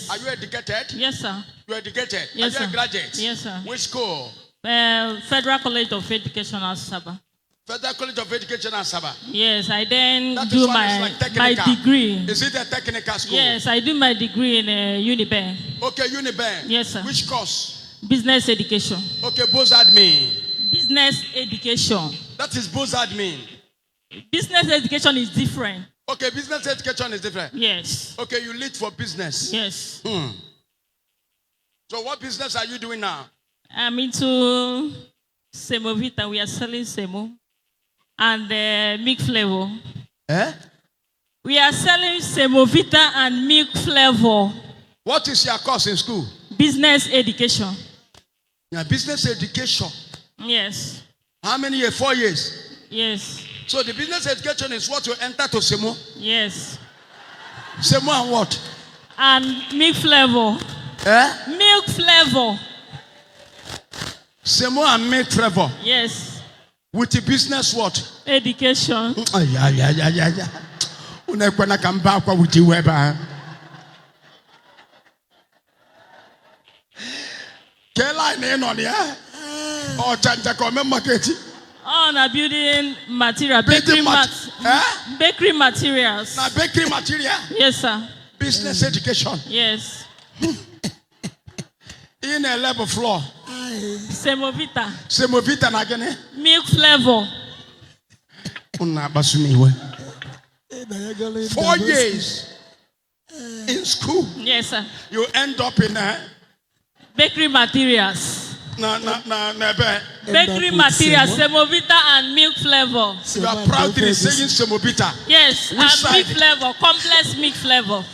Yes. Are you educated? Yes, sir. You are educated? Yes, Are you sir. a graduate? Yes, sir. Which school? Federal College of Education, Asaba. Federal College of Education, Asaba. Yes, I then That do is my like degree. Is it a technical school? Yes, I do my degree in Uniben. Okay, Uniben. Yes, sir. Which course? Business education. Okay, both admin. Business education. That is both admin. Business education is different. Okay, business education is different. Yes. Okay, you lead for business. Yes. So what business are you doing now? I'm into Semovita. We are selling Semo and milk flavor. Eh? We are selling Semovita and milk flavor. What is your course in school? Business education. Yeah, business education. Yes. How many years? 4 years. Yes. So the business education is what you enter to Semo? Yes. Semo and what? And milk flavor. Eh? Milk flavor. Semo and milk flavor. Yes. With the business what? Education. Yeah. Unekwana kamba kwa with the web. Kela in on ya? Or chanja come market? Oh, na building material. Bakery Bakery materials. Na bakery material? Yes, sir. Business education. Yes. In a level floor. Semovita. Semovita na gene? Milk flavor. Una basumiwe. 4 years in school. Yes, sir. You end up in a bakery materials. Bakery materials, Semovita and milk flavor. You are proudly saying Semovita. Yes, which and side? milk flavor, complex milk flavor.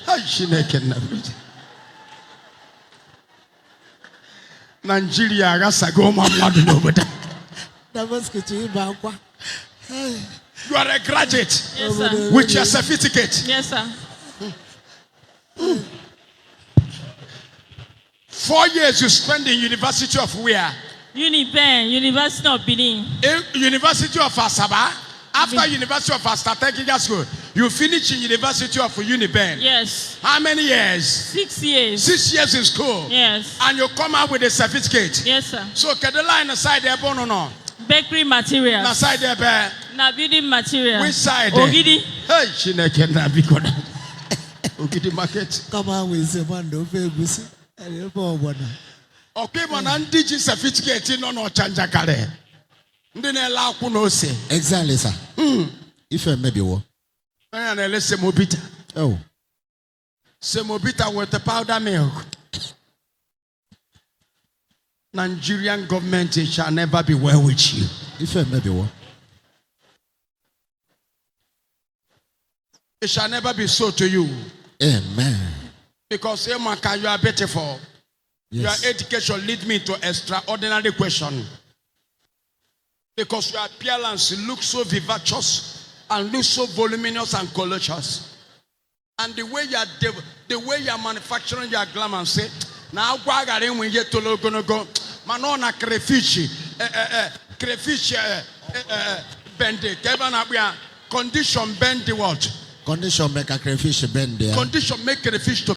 Nigeria, Rasagoma, you are a graduate. Yes, sir. With your certificate. Yes, sir. 4 years you spend in University of where? Uniben, University of Benin. University of Asaba. After University of Asaba Technical School, you finish in University of Uniben. Yes. How many years? 6 years. 6 years in school. Yes. And you come out with a certificate. Yes, sir. So can the line aside there, no? Bakery materials. Na side there, na building materials. which side? Ogidi. Hey, Chineke na bikoda. Ogidi market. Come on with the man do fabusi. Okay, man, and DG certificate no chanja kare. Ndi na la ku no se. Exactly, sir. If I maybe wo. Na na le Semovita. Oh. Semovita with the powder milk. Nigerian government shall never be well with you. If I maybe wo. It shall never be so to you. Amen. Because you are beautiful. Yes. Your education lead me to extraordinary question. Because your appearance looks so vivacious and looks so voluminous and colossus. And the way you are manufacturing your glamour, say, now when you to look gonna go, manona crayfish, bend condition bend the what? Condition make a crayfish bend there. Condition make crayfish to